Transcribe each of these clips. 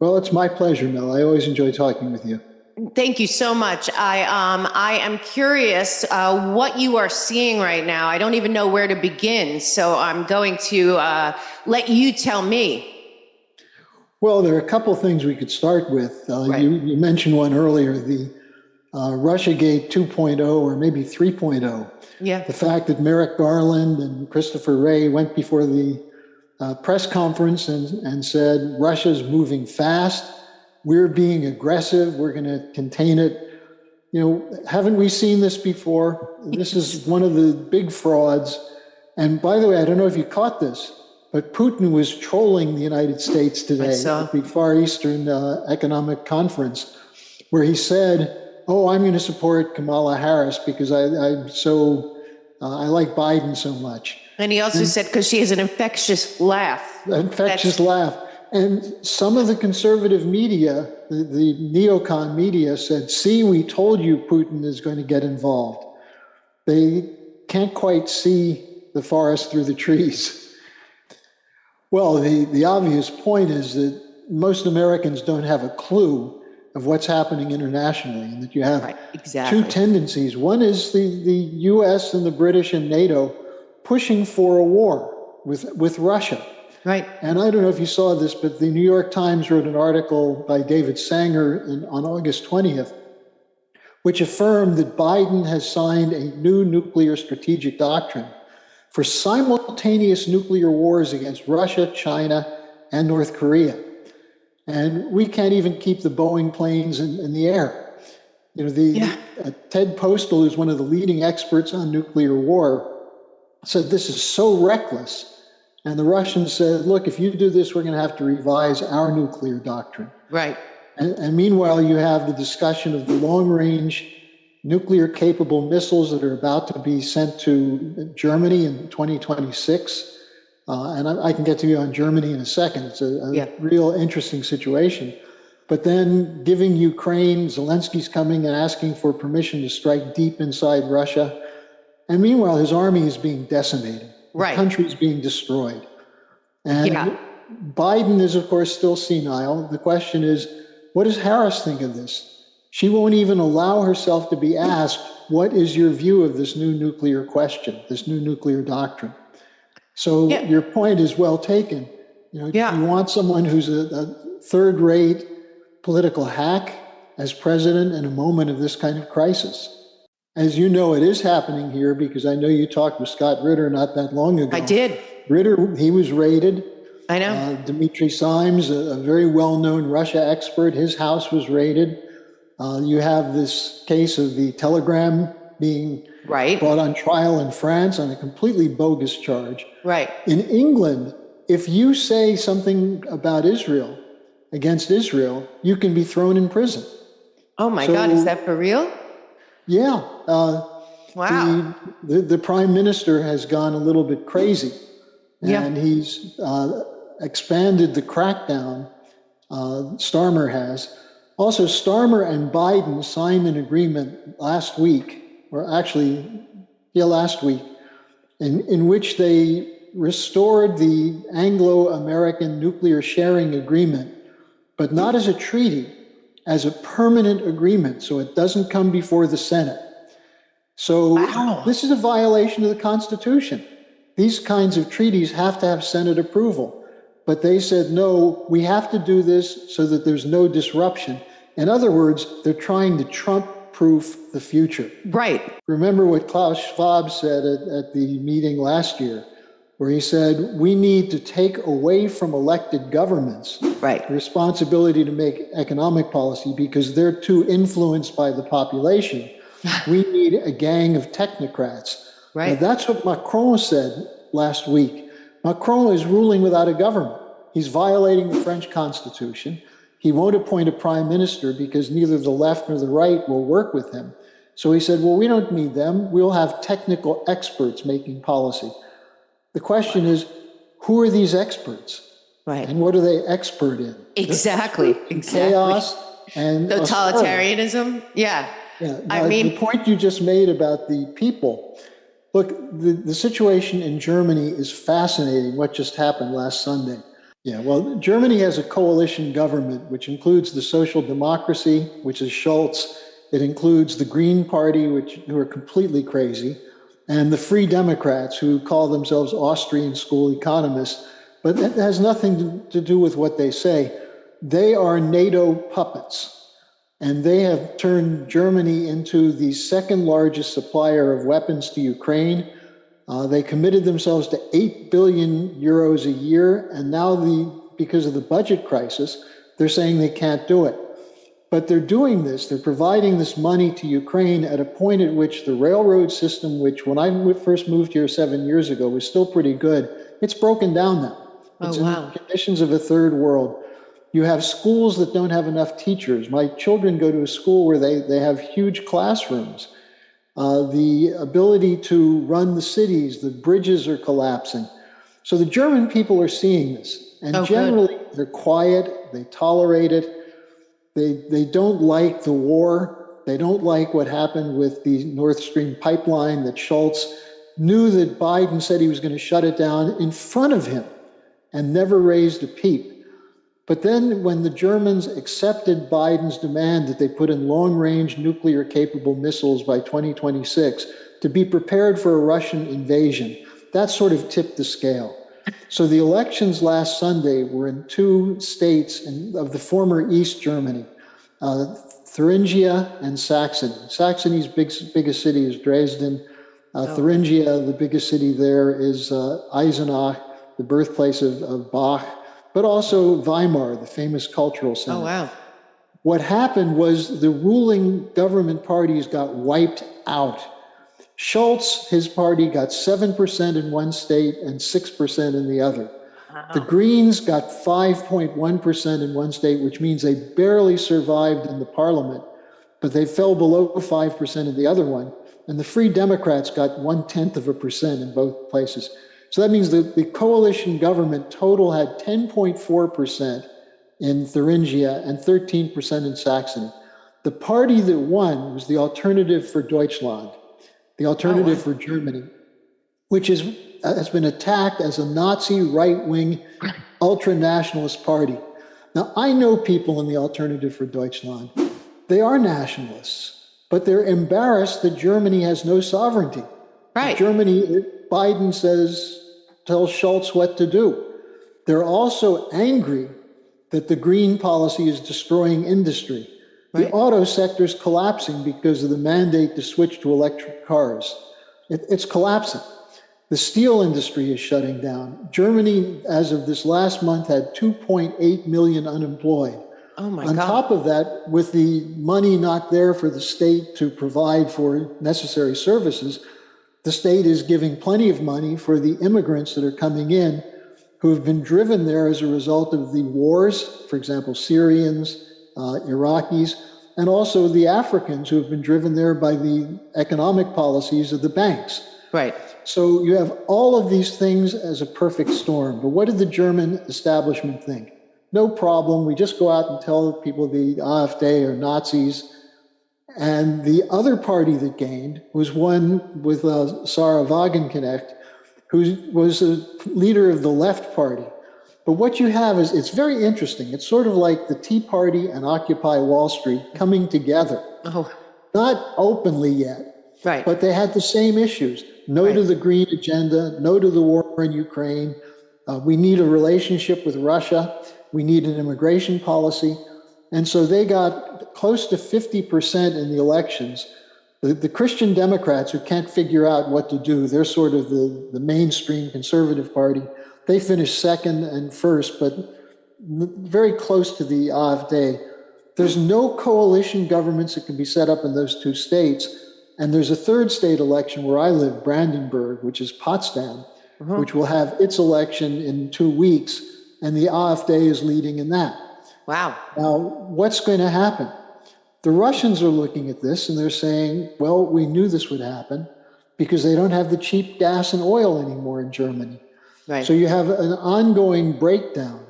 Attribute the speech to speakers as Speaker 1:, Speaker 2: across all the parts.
Speaker 1: Well, it's my pleasure, Mel. I always enjoy talking with you.
Speaker 2: Thank you so much. I am curious what you are seeing right now. I don't even know where to begin, so I'm going to let you tell me.
Speaker 1: Well, there are a couple of things we could start with.
Speaker 2: Right.
Speaker 1: You mentioned one earlier, the Russiagate 2.0 or maybe 3.0.
Speaker 2: Yeah.
Speaker 1: The fact that Merrick Garland and Christopher Wray went before the press conference and said, Russia's moving fast. We're being aggressive. We're going to contain it. Haven't we seen this before? This is one of the big frauds. And by the way, I don't know if you caught this, but Putin was trolling the United States
Speaker 2: I
Speaker 1: today
Speaker 2: saw.
Speaker 1: at the Far Eastern Economic Conference, where he said, "Oh, I'm going to support Kamala Harris because I like Biden so much."
Speaker 2: And he also said, because she has an infectious laugh.
Speaker 1: Infectious laugh. And some of the conservative media, the neocon media, said, "See, we told you Putin is going to get involved." They can't quite see the forest through the trees. Well, the obvious point is that most Americans don't have a clue of what's happening internationally, and that you have
Speaker 2: Right, exactly.
Speaker 1: two tendencies. One is the US and the British and NATO pushing for a war with Russia.
Speaker 2: Right.
Speaker 1: And I don't know if you saw this, but the New York Times wrote an article by David Sanger on August 20th, which affirmed that Biden has signed a new nuclear strategic doctrine for simultaneous nuclear wars against Russia, China, and North Korea. And we can't even keep the Boeing planes in the air. Ted Postel, who's one of the leading experts on nuclear war, said this is so reckless. And the Russians said, look, if you do this, we're going to have to revise our nuclear doctrine.
Speaker 2: Right.
Speaker 1: And meanwhile, you have the discussion of the long-range nuclear-capable missiles that are about to be sent to Germany in 2026. And I can get to you on Germany in a second. It's a real interesting situation. But then giving Ukraine, Zelensky's coming and asking for permission to strike deep inside Russia. And meanwhile, his army is being decimated.
Speaker 2: Right.
Speaker 1: The country is being destroyed. And Biden is, of course, still senile. The question is, what does Harris think of this? She won't even allow herself to be asked, what is your view of this new nuclear question, this new nuclear doctrine? So your point is well taken. You want someone who's a third-rate political hack as president in a moment of this kind of crisis. As you know, it is happening here because I know you talked with Scott Ritter not that long ago.
Speaker 2: I did.
Speaker 1: Ritter, he was raided.
Speaker 2: I know.
Speaker 1: Dmitry Simes, a very well-known Russia expert, his house was raided. You have this case of the telegram being brought on trial in France on a completely bogus charge.
Speaker 2: Right.
Speaker 1: In England, if you say something about Israel, against Israel, you can be thrown in prison.
Speaker 2: Oh my God, is that for real?
Speaker 1: Yeah.
Speaker 2: Wow.
Speaker 1: The prime minister has gone a little bit crazy. And he's expanded the crackdown. Starmer has. Also, Starmer and Biden signed an agreement last week, in which they restored the Anglo-American nuclear sharing agreement, but not as a treaty, as a permanent agreement, so it doesn't come before the Senate. So this is a violation of the Constitution. These kinds of treaties have to have Senate approval. But they said, no, we have to do this so that there's no disruption. In other words, they're trying to Trump-proof the future.
Speaker 2: Right.
Speaker 1: Remember what Klaus Schwab said at the meeting last year, where he said, we need to take away from elected governments the responsibility to make economic policy because they're too influenced by the population. We need a gang of technocrats.
Speaker 2: Right.
Speaker 1: Now, that's what Macron said last week. Macron is ruling without a government. He's violating the French Constitution. He won't appoint a prime minister because neither the left nor the right will work with him. So he said, well, we don't need them. We'll have technical experts making policy. The question is, who are these experts?
Speaker 2: Right.
Speaker 1: And what are they expert in?
Speaker 2: Exactly.
Speaker 1: Chaos and
Speaker 2: totalitarianism. Yeah.
Speaker 1: Now, the point you just made about the people. Look, the situation in Germany is fascinating, what just happened last Sunday. Yeah, well, Germany has a coalition government, which includes the Social Democracy, which is Schultz. It includes the Green Party, who are completely crazy, and the Free Democrats, who call themselves Austrian school economists. But it has nothing to do with what they say. They are NATO puppets, and they have turned Germany into the second largest supplier of weapons to Ukraine. They committed themselves to 8 billion euros a year, and now because of the budget crisis, they're saying they can't do it. But they're doing this, they're providing this money to Ukraine at a point at which the railroad system, which when I first moved here 7 years ago was still pretty good, it's broken down now. It's in the conditions of a third world. You have schools that don't have enough teachers. My children go to a school where they have huge classrooms. The ability to run the cities, the bridges are collapsing. So the German people are seeing this. And generally, they're quiet, they tolerate it. They don't like the war. They don't like what happened with the Nord Stream pipeline that Schultz knew that Biden said he was going to shut it down in front of him and never raised a peep. But then when the Germans accepted Biden's demand that they put in long-range nuclear-capable missiles by 2026 to be prepared for a Russian invasion, that sort of tipped the scale. So the elections last Sunday were in two states of the former East Germany, Thuringia and Saxony. Saxony's biggest city is Dresden. Thuringia, the biggest city there is Eisenach, the birthplace of Bach, but also Weimar, the famous cultural center.
Speaker 2: Oh, wow.
Speaker 1: What happened was the ruling government parties got wiped out. Schultz, his party, got 7% in one state and 6% in the other. Wow. The Greens got 5.1% in one state, which means they barely survived in the parliament, but they fell below 5% in the other one. And the Free Democrats got 0.1% in both places. So that means that the coalition government total had 10.4% in Thuringia and 13% in Saxony. The party that won was the Alternative for Deutschland, the Alternative for Germany, which has been attacked as a Nazi right-wing ultra-nationalist party. Now, I know people in the Alternative for Deutschland. They are nationalists, but they're embarrassed that Germany has no sovereignty.
Speaker 2: Right.
Speaker 1: Biden tells Schultz what to do. They're also angry that the green policy is destroying industry. Right. The auto sector is collapsing because of the mandate to switch to electric cars. It's collapsing. The steel industry is shutting down. Germany, as of this last month, had 2.8 million unemployed.
Speaker 2: Oh my God.
Speaker 1: On top of that, with the money not there for the state to provide for necessary services, the state is giving plenty of money for the immigrants that are coming in who have been driven there as a result of the wars, for example, Syrians, Iraqis, and also the Africans who have been driven there by the economic policies of the banks.
Speaker 2: Right.
Speaker 1: So you have all of these things as a perfect storm. But what did the German establishment think? No problem. We just go out and tell people the AfD are Nazis. And the other party that gained was one with Sarah Wagenknecht, who was a leader of the left party. But what you have is, it's very interesting. It's sort of like the Tea Party and Occupy Wall Street coming together. Oh. Not openly yet, right? But they had the same issues. No to the green agenda, no to the war in Ukraine. We need a relationship with Russia. We need an immigration policy. And so they got close to 50% in the elections. The Christian Democrats, who can't figure out what to do, they're sort of the mainstream conservative party. They finished second and first, but very close to the AfD. There's no coalition governments that can be set up in those two states. And there's a third state election where I live, Brandenburg, which is Potsdam, which will have its election in 2 weeks, and the AfD is leading in that. Wow. Now, what's going to happen? The Russians are looking at this and they're saying, well, we knew this would happen because they don't have the cheap gas and oil anymore in Germany. Right. So you have an ongoing breakdown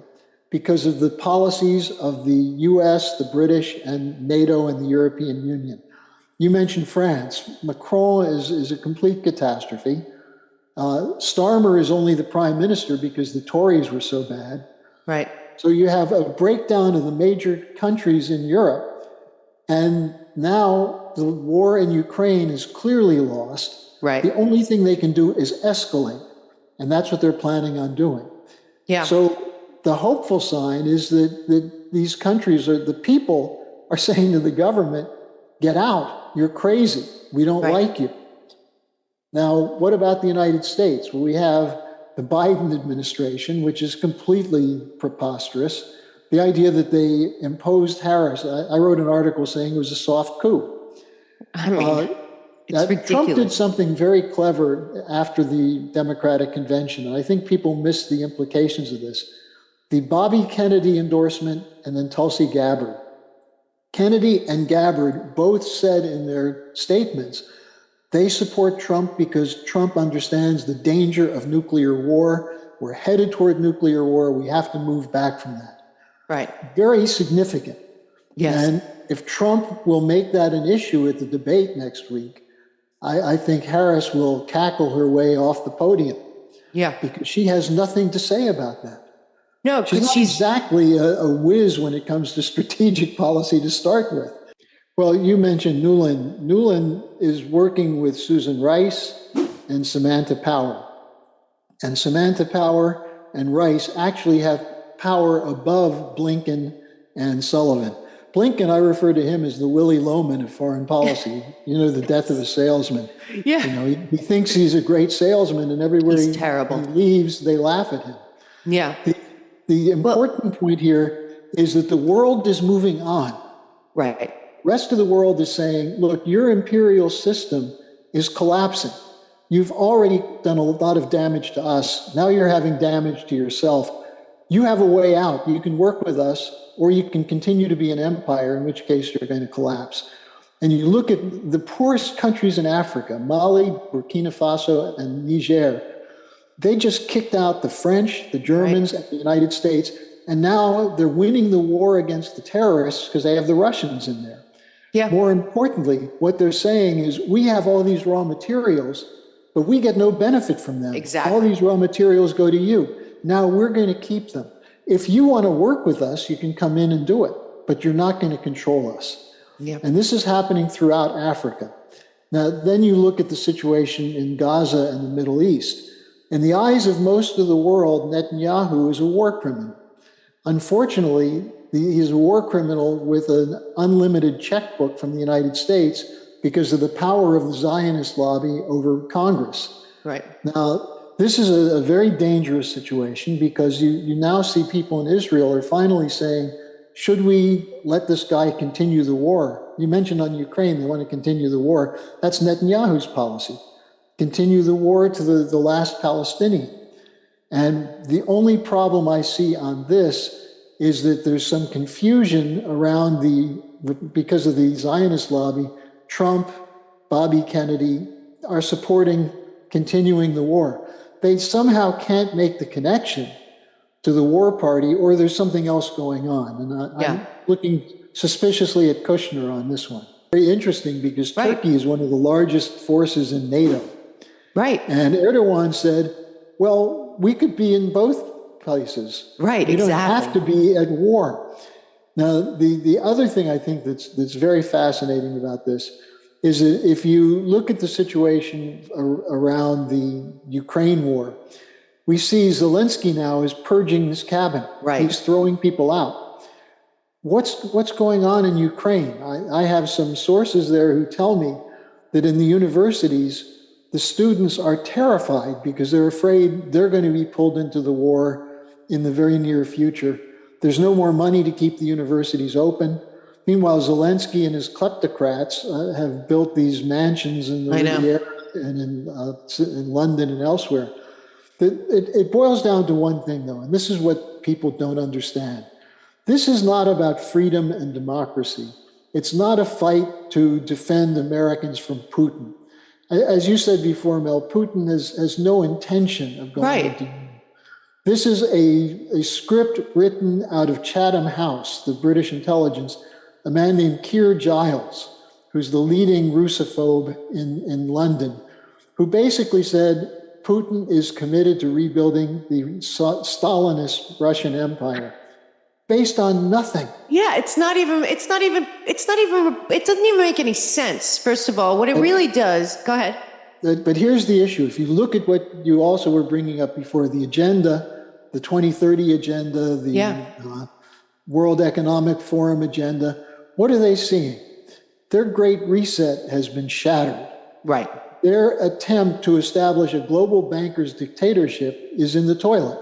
Speaker 1: because of the policies of the US, the British, and NATO and the European Union. You mentioned France. Macron is a complete catastrophe. Starmer is only the prime minister because the Tories were so bad.
Speaker 2: Right.
Speaker 1: So you have a breakdown of the major countries in Europe, and now the war in Ukraine is clearly lost.
Speaker 2: Right.
Speaker 1: The only thing they can do is escalate, and that's what they're planning on doing.
Speaker 2: Yeah.
Speaker 1: So the hopeful sign is that these countries, or the people, are saying to the government, get out, you're crazy, we don't like you. Now, what about the United States? Well, we have the Biden administration, which is completely preposterous. The idea that they imposed Harris, I wrote an article saying it was a soft coup.
Speaker 2: I mean, it's ridiculous.
Speaker 1: Trump did something very clever after the Democratic convention, and I think people miss the implications of this. The Bobby Kennedy endorsement and then Tulsi Gabbard. Kennedy and Gabbard both said in their statements they support Trump because Trump understands the danger of nuclear war. We're headed toward nuclear war. We have to move back from that.
Speaker 2: Right.
Speaker 1: Very significant.
Speaker 2: Yes.
Speaker 1: And if Trump will make that an issue at the debate next week, I think Harris will cackle her way off the podium.
Speaker 2: Yeah.
Speaker 1: Because she has nothing to say about that.
Speaker 2: No, because
Speaker 1: she's exactly a whiz when it comes to strategic policy to start with. Well, you mentioned Nuland. Nuland is working with Susan Rice and Samantha Power. And Samantha Power and Rice actually have power above Blinken and Sullivan. Blinken, I refer to him as the Willy Loman of foreign policy. You know, the death of a salesman.
Speaker 2: Yeah.
Speaker 1: You know, he thinks he's a great salesman, and everywhere he leaves, they laugh at him.
Speaker 2: Yeah.
Speaker 1: The important point here is that the world is moving on.
Speaker 2: Right.
Speaker 1: Rest of the world is saying, look, your imperial system is collapsing. You've already done a lot of damage to us. Now you're having damage to yourself. You have a way out. You can work with us, or you can continue to be an empire, in which case you're going to collapse. And you look at the poorest countries in Africa, Mali, Burkina Faso, and Niger. They just kicked out the French, the Germans, and the United States, and now they're winning the war against the terrorists because they have the Russians in there.
Speaker 2: Yeah.
Speaker 1: More importantly, what they're saying is, we have all these raw materials, but we get no benefit from them.
Speaker 2: Exactly.
Speaker 1: All these raw materials go to you. Now we're going to keep them. If you want to work with us, you can come in and do it, but you're not going to control us.
Speaker 2: Yeah.
Speaker 1: And this is happening throughout Africa. Now, then you look at the situation in Gaza and the Middle East. In the eyes of most of the world, Netanyahu is a war criminal. Unfortunately, he's a war criminal with an unlimited checkbook from the United States because of the power of the Zionist lobby over Congress.
Speaker 2: Right.
Speaker 1: Now, this is a very dangerous situation because you now see people in Israel are finally saying, should we let this guy continue the war? You mentioned on Ukraine, they want to continue the war. That's Netanyahu's policy. Continue the war to the last Palestinian. And the only problem I see on this is that there's some confusion around because of the Zionist lobby, Trump, Bobby Kennedy are supporting continuing the war. They somehow can't make the connection to the war party, or there's something else going on. And I'm looking suspiciously at Kushner on this one. Very interesting because Turkey is one of the largest forces in NATO.
Speaker 2: Right.
Speaker 1: And Erdogan said, well, we could be in both places.
Speaker 2: Right,
Speaker 1: we don't have to be at war. Now, the other thing I think that's very fascinating about this is that if you look at the situation around the Ukraine war, we see Zelensky now is purging his cabinet.
Speaker 2: Right.
Speaker 1: He's throwing people out. What's going on in Ukraine? I have some sources there who tell me that in the universities, the students are terrified because they're afraid they're going to be pulled into the war in the very near future. There's no more money to keep the universities open. Meanwhile, Zelensky and his kleptocrats have built these mansions in the Riviera and in London and elsewhere. It boils down to one thing, though, and this is what people don't understand. This is not about freedom and democracy. It's not a fight to defend Americans from Putin. As you said before, Mel, Putin has no intention of going into war. This is a script written out of Chatham House, the British intelligence, a man named Keir Giles, who's the leading Russophobe in London, who basically said, Putin is committed to rebuilding the Stalinist Russian Empire based on nothing.
Speaker 2: Yeah, it doesn't even make any sense, first of all. What it really does, go ahead.
Speaker 1: But here's the issue. If you look at what you also were bringing up before, the agenda, the 2030 agenda, the World Economic Forum agenda, what are they seeing? Their great reset has been shattered.
Speaker 2: Right.
Speaker 1: Their attempt to establish a global bankers dictatorship is in the toilet.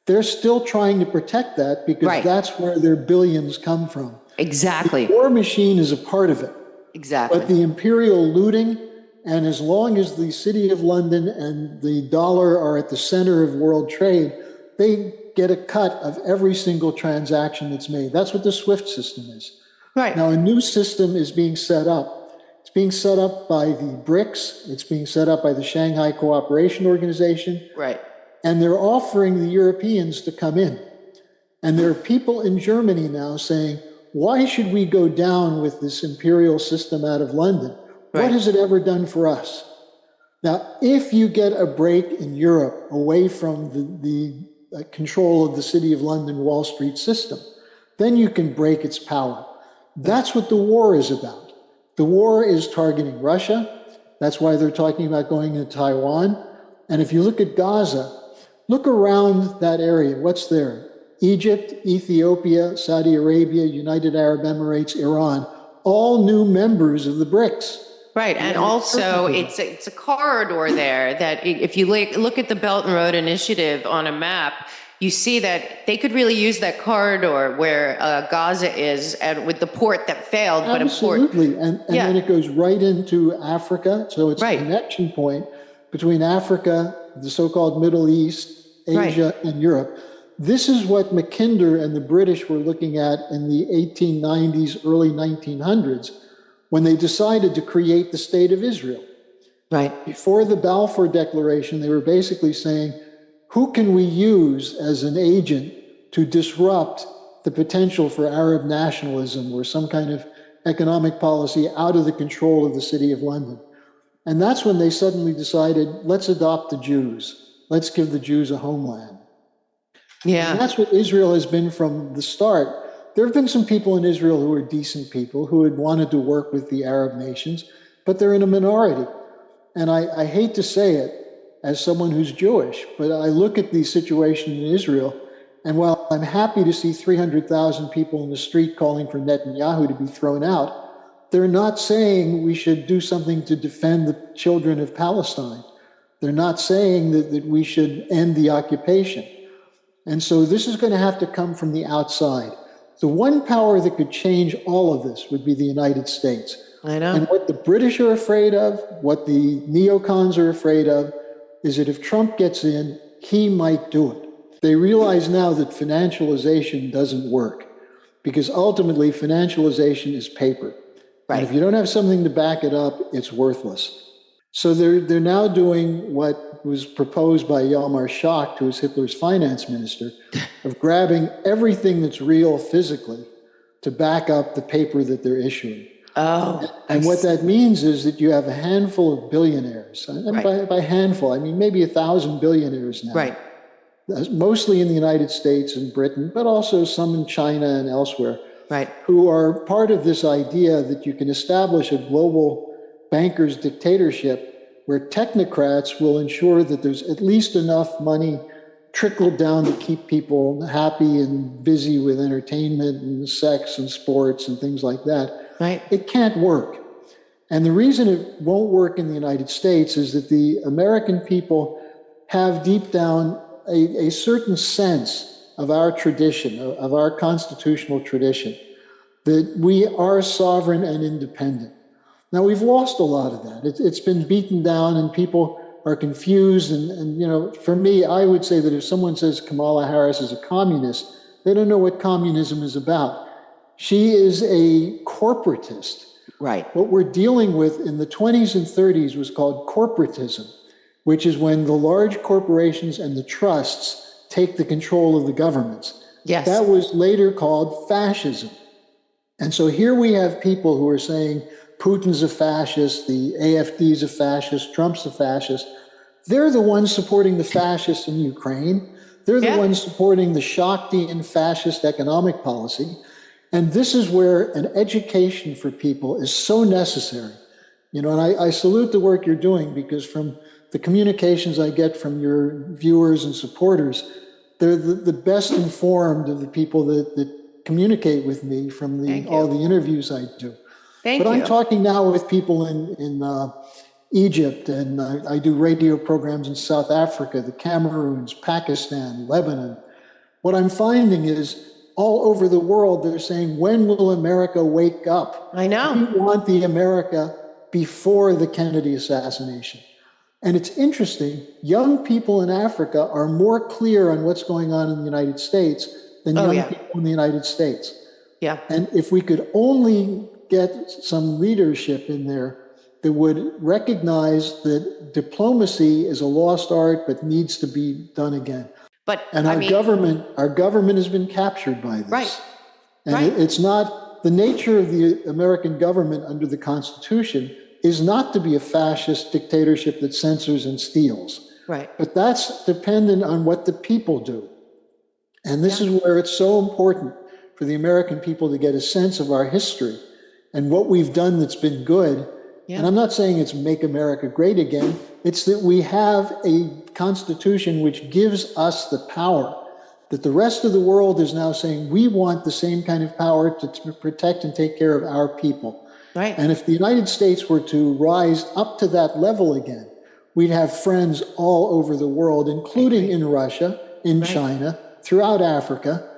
Speaker 1: They're still trying to protect that because that's where their billions come from.
Speaker 2: Exactly.
Speaker 1: The war machine is a part of it.
Speaker 2: Exactly.
Speaker 1: But the imperial looting, and as long as the City of London and the dollar are at the center of world trade, they get a cut of every single transaction that's made. That's what the SWIFT system is.
Speaker 2: Right.
Speaker 1: Now, a new system is being set up. It's being set up by the BRICS. It's being set up by the Shanghai Cooperation Organization.
Speaker 2: Right.
Speaker 1: And they're offering the Europeans to come in. And there are people in Germany now saying, why should we go down with this imperial system out of London? What has it ever done for us? Now, if you get a break in Europe away from the control of the City of London Wall Street system, then you can break its power. That's what the war is about. The war is targeting Russia. That's why they're talking about going into Taiwan. And if you look at Gaza, look around that area. What's there? Egypt, Ethiopia, Saudi Arabia, United Arab Emirates, Iran, all new members of the BRICS.
Speaker 2: Right. And also it's a corridor there that if you look at the Belt and Road Initiative on a map, you see that they could really use that corridor where Gaza is, and with the port that failed.
Speaker 1: Absolutely. And then it goes right into Africa. So it's a connection point between Africa, the so-called Middle East, Asia, and Europe. This is what Mackinder and the British were looking at in the 1890s, early 1900s, when they decided to create the State of Israel.
Speaker 2: Right.
Speaker 1: Before the Balfour Declaration, they were basically saying, who can we use as an agent to disrupt the potential for Arab nationalism or some kind of economic policy out of the control of the City of London? And that's when they suddenly decided, let's adopt the Jews. Let's give the Jews a homeland. Yeah. And that's what Israel has been from the start. There have been some people in Israel who are decent people who had wanted to work with the Arab nations, but they're in a minority. And I hate to say it as someone who's Jewish, but I look at the situation in Israel, and while I'm happy to see 300,000 people in the street calling for Netanyahu to be thrown out, they're not saying we should do something to defend the children of Palestine. They're not saying that we should end the occupation. And so this is going to have to come from the outside. The one power that could change all of this would be the United States.
Speaker 2: I know.
Speaker 1: And what the British are afraid of, what the neocons are afraid of, is that if Trump gets in, he might do it. They realize now that financialization doesn't work, because ultimately financialization is paper. Right. And if you don't have something to back it up, it's worthless. So they're now doing what was proposed by Yalmar Schach, who was Hitler's finance minister, of grabbing everything that's real physically to back up the paper that they're issuing. Oh, and what that means is that you have a handful of billionaires. And by handful, I mean maybe 1,000 billionaires now. Right. Mostly in the United States and Britain, but also some in China and elsewhere. Right. Who are part of this idea that you can establish a global bankers dictatorship where technocrats will ensure that there's at least enough money trickled down to keep people happy and busy with entertainment and sex and sports and things like that. Right. It can't work. And the reason it won't work in the United States is that the American people have deep down a certain sense of our tradition, of our constitutional tradition, that we are sovereign and independent. Now, we've lost a lot of that. It's been beaten down and people are confused. And, you know, for me, I would say that if someone says Kamala Harris is a communist, they don't know what communism is about. She is a corporatist. Right. What we're dealing with in the 20s and 30s was called corporatism, which is when the large corporations and the trusts take the control of the governments. Yes. That was later called fascism. And so here we have people who are saying Putin's a fascist, the AfD's a fascist, Trump's a fascist. they're the ones supporting the fascists in Ukraine. They're the ones supporting the Shaktian fascist economic policy. And this is where an education for people is so necessary. And I salute the work you're doing, because from the communications I get from your viewers and supporters, they're the best informed of the people that communicate with me from all the interviews I do. But I'm talking now with people in Egypt, and I do radio programs in South Africa, the Cameroons, Pakistan, Lebanon. What I'm finding is all over the world, they're saying, when will America wake up?
Speaker 2: I know.
Speaker 1: We want the America before the Kennedy assassination. And it's interesting, young people in Africa are more clear on what's going on in the United States than young people in the United States.
Speaker 2: Yeah.
Speaker 1: And if we could only get some leadership in there that would recognize that diplomacy is a lost art but needs to be done again. And our government has been captured by this.
Speaker 2: Right.
Speaker 1: And it's not the nature of the American government under the Constitution is not to be a fascist dictatorship that censors and steals.
Speaker 2: Right.
Speaker 1: But that's dependent on what the people do. And this is where it's so important for the American people to get a sense of our history and what we've done that's been good. And I'm not saying it's make America great again. It's that we have a constitution which gives us the power that the rest of the world is now saying we want the same kind of power to protect and take care of our people.
Speaker 2: Right.
Speaker 1: And if the United States were to rise up to that level again, we'd have friends all over the world, including in Russia, in China, throughout Africa.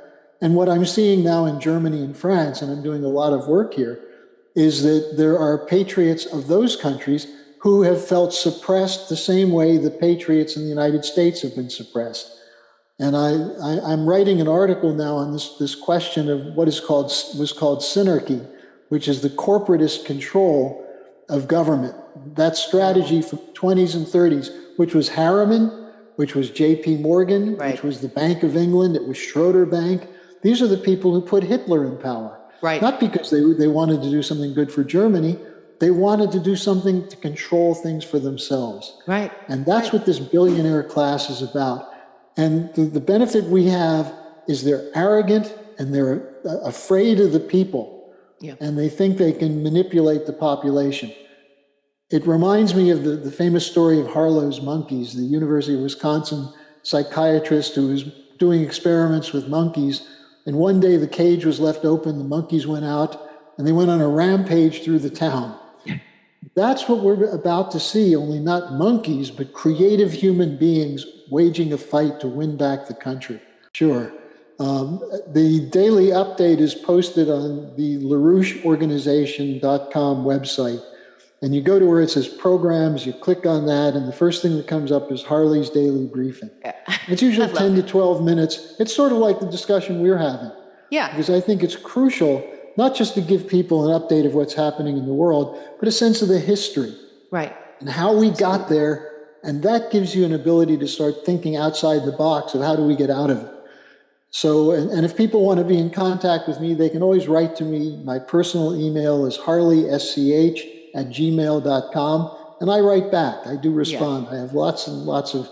Speaker 1: And what I'm seeing now in Germany and France, and I'm doing a lot of work here, is that there are patriots of those countries who have felt suppressed the same way the patriots in the United States have been suppressed. And I'm writing an article now on this question of what was called synarchy, which is the corporatist control of government. That strategy from the 20s and 30s, which was Harriman, which was J.P. Morgan, which was the Bank of England, it was Schroeder Bank. These are the people who put Hitler in power.
Speaker 2: Right.
Speaker 1: Not because they wanted to do something good for Germany. They wanted to do something to control things for themselves.
Speaker 2: Right.
Speaker 1: And that's what this billionaire class is about. And the benefit we have is they're arrogant and they're afraid of the people. Yeah. And they think they can manipulate the population. It reminds me of the famous story of Harlow's monkeys, the University of Wisconsin psychiatrist who was doing experiments with monkeys. And one day the cage was left open, the monkeys went out, and they went on a rampage through the town. That's what we're about to see, only not monkeys, but creative human beings waging a fight to win back the country. Sure. The daily update is posted on the LaRoucheOrganization.com website. And you go to where it says programs, you click on that, and the first thing that comes up is Harley's Daily Briefing. It's usually 10 to 12 minutes. It's sort of like the discussion we're having.
Speaker 2: Yeah.
Speaker 1: Because I think it's crucial, not just to give people an update of what's happening in the world, but a sense of the history.
Speaker 2: Right.
Speaker 1: And how we got there. And that gives you an ability to start thinking outside the box of how do we get out of it. So, and if people want to be in contact with me, they can always write to me. My personal email is harleysch@gmail.com, and I write back. I do respond. I have lots and lots of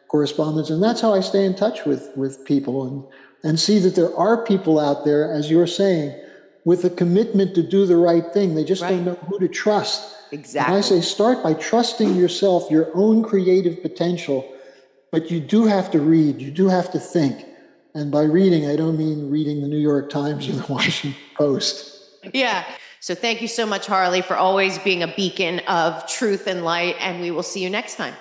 Speaker 1: correspondence, and that's how I stay in touch with people and see that there are people out there, as you're saying, with a commitment to do the right thing. They just don't know who to trust.
Speaker 2: Exactly.
Speaker 1: And I say start by trusting yourself, your own creative potential, but you do have to read. You do have to think. And by reading, I don't mean reading the New York Times or the Washington Post.
Speaker 2: Yeah. So thank you so much, Harley, for always being a beacon of truth and light. And we will see you next time.